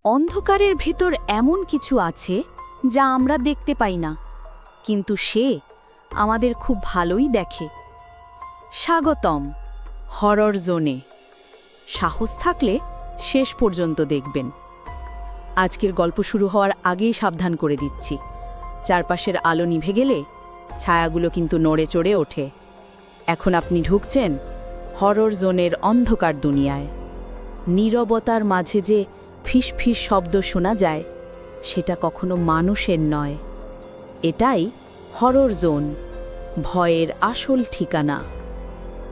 অন্ধকারের ভেতর এমন কিছু আছে যা আমরা দেখতে পাই না, কিন্তু সে আমাদের খুব ভালোই দেখে। স্বাগতম হরর জোনে। সাহস থাকলে শেষ পর্যন্ত দেখবেন। আজকের গল্প শুরু হওয়ার আগেই সাবধান করে দিচ্ছি, চারপাশের আলো নিভে গেলে ছায়াগুলো কিন্তু নড়ে চড়ে ওঠে। এখন আপনি ঢুকছেন হরর জোনের অন্ধকার দুনিয়ায়। নীরবতার মাঝে যে ফিসফিস শব্দ শোনা যায়, সেটা কখনো মানুষের নয়। এটাই হরর জোন, ভয়ের আসল ঠিকানা।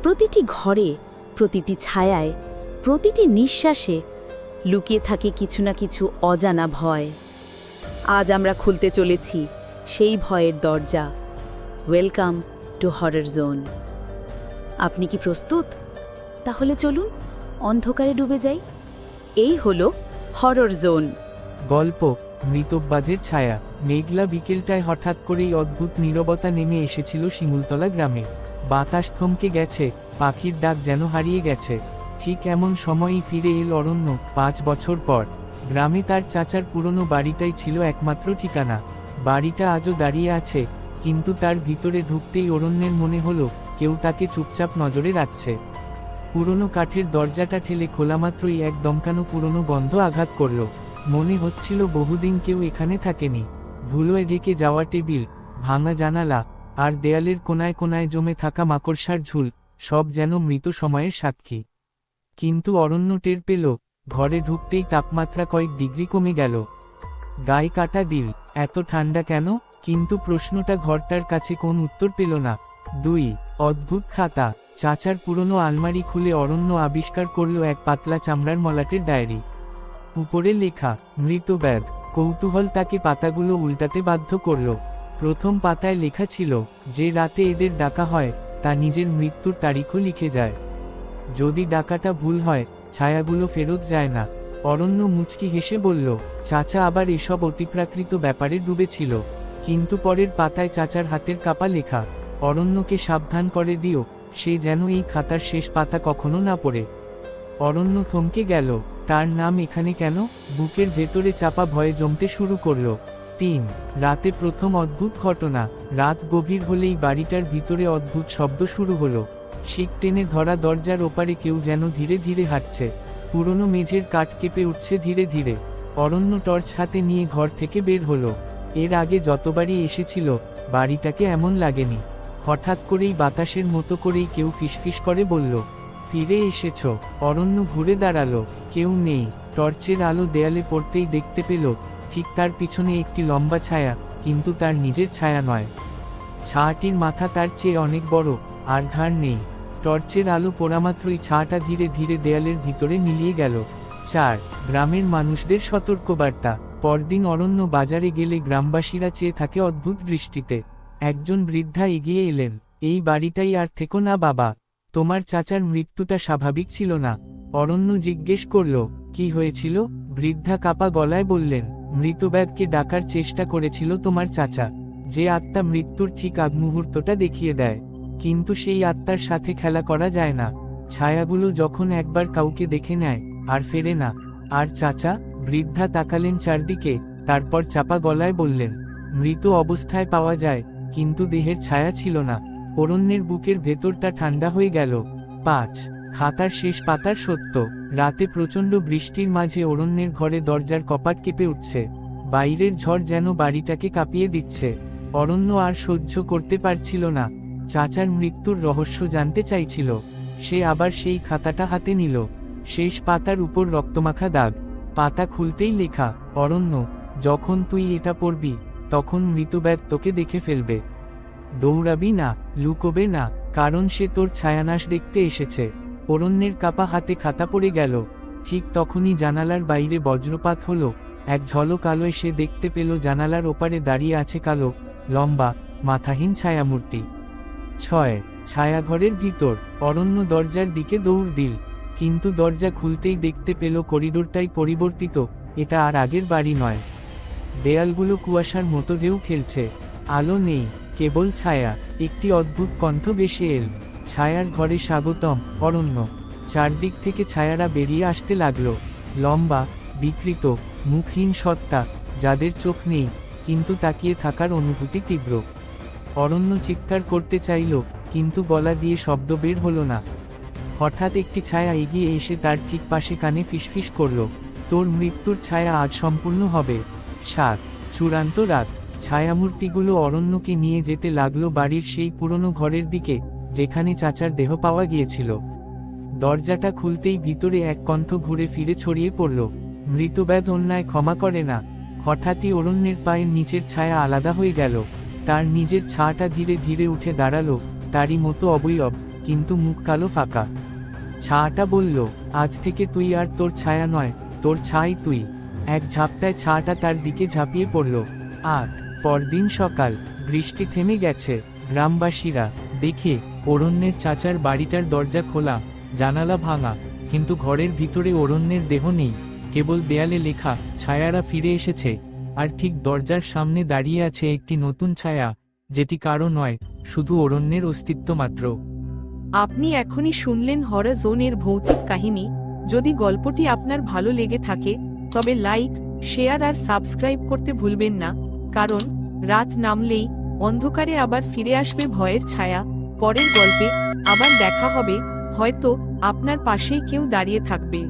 প্রতিটি ঘরে, প্রতিটি ছায়ায়, প্রতিটি নিঃশ্বাসে লুকিয়ে থাকে কিছু না কিছু অজানা ভয়। আজ আমরা খুলতে চলেছি সেই ভয়ের দরজা। Welcome to horror zone. আপনি কি প্রস্তুত? তাহলে চলুন অন্ধকারে ডুবে যাই। এই হলো হরর জোন। গল্প মৃতব্যাধের ছায়া। মেঘলা বিকেলটায় হঠাৎ করেই অদ্ভুত নীরবতা নেমে এসেছিল শিমুলতলা গ্রামে। বাতাস থমকে গেছে, পাখির ডাক যেন হারিয়ে গেছে। ঠিক এমন সময়ই ফিরে এল অরণ্য 5 বছর পর। গ্রামে তার চাচার পুরনো বাড়িটাই ছিল একমাত্র ঠিকানা। বাড়িটা আজও দাঁড়িয়ে আছে, কিন্তু তার ভিতরে ঢুকতেই অরণ্যের মনে হলো কেউ তাকে চুপচাপ নজরে রাখছে। পুরনো কাঠের দরজাটা ঠেলে খোলামাত্রই এক দমকানো পুরনো গন্ধ আঘাত করল। মনে হচ্ছিল বহুদিন কেউ এখানে থাকেনি। ধুলোয় ঢেকে যাওয়া টেবিল, ভাঙা জানালা, আর দেয়ালের কোনায় কোনায় জমে থাকা মাকড়সার ঝুল, সব যেন মৃত সময়ের সাক্ষী। কিন্তু অরণ্য টের পেল, ঘরে ঢুকতেই তাপমাত্রা কয়েক ডিগ্রি কমে গেল। গায়ে কাটা দিল, এত ঠান্ডা কেন? কিন্তু প্রশ্নটা ঘরটার কাছে কোন উত্তর পেল না। 2 অদ্ভুত খাতা। চাচার পুরনো আলমারি খুলে অরণ্য আবিষ্কার করল এক পাতলা চামড়ার মলাটের ডায়েরি। উপরে লেখা মৃতব্যাধ। কৌতূহল তাকে পাতাগুলো উল্টাতে বাধ্য করল। প্রথম পাতায় লেখা ছিল, যে রাতে এদের ডাকা হয় তা নিজের মৃত্যুর তারিখও লিখে যায়। যদি ডাকাটা ভুল হয়, ছায়াগুলো ফেরত যায় না। অরণ্য মুচকি হেসে বলল, চাচা আবার এসব অতিপ্রাকৃত ব্যাপারে ডুবেছিল। কিন্তু পরের পাতায় চাচার হাতের কাপা লেখা, অরণ্যকে সাবধান করে দিও, সে যেন এই খাতার শেষ পাতা কখনো না পড়ে। অরণ্য থমকে গেল। তার নাম এখানে কেন? বুকের ভেতরে চাপা ভয়ে জমতে শুরু করল। 3 রাতে প্রথম অদ্ভুত ঘটনা। রাত গভীর হলেই বাড়িটার ভিতরে অদ্ভুত শব্দ শুরু হলো। শিক টেনে ধরা দরজার ওপারে কেউ যেন ধীরে ধীরে হাঁটছে। পুরনো মেঝের কাঠ কেঁপে উঠছে ধীরে ধীরে। অরণ্য টর্চ হাতে নিয়ে ঘর থেকে বের হলো। এর আগে যতবারই এসেছিল, বাড়িটাকে এমন লাগেনি। হঠাৎ করেই বাতাসের মতো করেই কেউ ফিসফিস করে বলল, ফিরে এসেছ। অরণ্য ঘুরে দাঁড়ালো, কেউ নেই। টর্চের আলো দেয়ালে পড়তেই দেখতে পেল, ঠিক তার পিছনে একটি লম্বা ছায়া, কিন্তু তার নিজের ছায়া নয়। ছায়াটির মাথা তার চেয়ে অনেক বড়, আর ঘাড় নেই। টর্চের আলো পোড়ামাত্রই ছায়াটা ধীরে ধীরে দেয়ালের ভিতরে মিলিয়ে গেল। 4 গ্রামের মানুষদের সতর্কবার্তা। পরদিন অরণ্য বাজারে গেলে গ্রামবাসীরা চেয়ে থাকে অদ্ভুত দৃষ্টিতে। একজন বৃদ্ধা এগিয়ে এলেন, এই বাড়িটাই আর থেকো না বাবা। তোমার চাচার মৃত্যুটা স্বাভাবিক ছিল না। অরণ্য জিজ্ঞেস করল, কি হয়েছিল? বৃদ্ধা কাপা গলায় বললেন, মৃতব্যাধকে ডাকার চেষ্টা করেছিল তোমার চাচা, যে আত্মা মৃত্যুর ঠিক আগ মুহূর্তটা দেখিয়ে দেয়। কিন্তু সেই আত্মার সাথে খেলা করা যায় না। ছায়াগুলো যখন একবার কাউকে দেখে নেয়, আর ফেরে না। আর চাচা? বৃদ্ধা তাকালেন চারদিকে, তারপর চাপা গলায় বললেন, মৃত অবস্থায় পাওয়া যায়, কিন্তু দেহের ছায়া ছিল না। অরণ্যের বুকের ভেতরটা ঠান্ডা হয়ে গেল। 5 খাতার শেষ পাতার সত্য। রাতে প্রচণ্ড বৃষ্টির মাঝে অরণ্যের ঘরে দরজার কপাট কেঁপে উঠছে। বাইরের ঝড় যেন বাড়িটাকে কাঁপিয়ে দিচ্ছে। অরণ্য আর সহ্য করতে পারছিল না। চাচার মৃত্যুর রহস্য জানতে চাইছিল। সে আবার সেই খাতাটা হাতে নিল। শেষ পাতার উপর রক্তমাখা দাগ। পাতা খুলতেই লেখা, অরণ্য, যখন তুই এটা পড়বি, তখন মৃতব্যাধ তোকে দেখে ফেলবে। দৌড়াবি না, লুকোবে না, কারণ সে তোর ছায়ানাশ দেখতে এসেছে। অরণ্যের কাপা হাতে খাতা পড়ে গেল। ঠিক তখনই জানালার বাইরে বজ্রপাত হলো। এক ঝলক আলোয় সে দেখতে পেল জানালার ওপারে দাঁড়িয়ে আছে কালো, লম্বা, মাথাহীন ছায়ামূর্তি। 6 ছায়াঘরের ভিতর। অরণ্য দরজার দিকে দৌড় দিল, কিন্তু দরজা খুলতেই দেখতে পেল করিডোরটাই পরিবর্তিত। এটা আর আগের বাড়ি নয়। দেয়ালগুলো কুয়াশার মতো ঢেউ খেলছে। আলো নেই, কেবল ছায়া। একটি অদ্ভুত কণ্ঠ ভেসে এল, ছায়ার ঘরে স্বাগতম, অরণ্য। চারদিক থেকে ছায়ারা বেরিয়ে আসতে লাগলো। লম্বা, বিকৃত মুখহীন সত্তা, যাদের চোখ নেই কিন্তু তাকিয়ে থাকার অনুভূতি তীব্র। অরণ্য চিৎকার করতে চাইল, কিন্তু গলা দিয়ে শব্দ বের হলো না। হঠাৎ একটি ছায়া এগিয়ে এসে তার ঠিক পাশে কানে ফিসফিস করল, তোর মৃত্যুর ছায়া আজ সম্পূর্ণ হবে। 7 চূড়ান্ত রাত। ছায়ামূর্তিগুলো অরণ্যকে নিয়ে যেতে লাগলো বাড়ির সেই পুরনো ঘরের দিকে, যেখানে চাচার দেহ পাওয়া গিয়েছিল। দরজাটা খুলতেই ভিতরে এক কণ্ঠ ঘুরে ফিরে ছড়িয়ে পড়ল, মৃতব্যাধ অন্যায় ক্ষমা করে না। হঠাৎই অরণ্যের পায়ের নিচের ছায়া আলাদা হয়ে গেল। তার নিজের ছাটা ধীরে ধীরে উঠে দাঁড়ালো, তারই মতো অবয়ব, কিন্তু মুখ কালো ফাঁকা। ছাটা বলল, আজ থেকে তুই আর তোর ছায়া নয়, তোর ছাই তুই। এক ঝাপটায় ছাটা তার দিকে ঝাঁপিয়ে পড়ল। পরদিন সকাল, বৃষ্টি থেমে গেছে। গ্রামবাসীরা দেখে অরণ্যের চাচার বাড়িটার দরজা খোলা, জানালা ভাঙা, কিন্তু ঘরের ভিতরে অরণ্যের দেহ নেই, কেবল দেয়ালে লেখা, ছায়ারা ফিরে এসেছে। আর ঠিক দরজার সামনে দাঁড়িয়ে আছে একটি নতুন ছায়া, যেটি কারো নয়, শুধু অরণ্যের অস্তিত্ব মাত্র। আপনি এখনই শুনলেন হরর জোনের ভৌতিক কাহিনী। যদি গল্পটি আপনার ভালো লেগে থাকে তবে লাইক, শেয়ার আর সাবস্ক্রাইব করতে ভুলবেন না, কারণ রাত নামলেই অন্ধকারে আবার ফিরে আসবে ভয়ের ছায়া। পরের গল্পে আবার দেখা হবে, হয়তো আপনার পাশেই কেউ দাঁড়িয়ে থাকবে।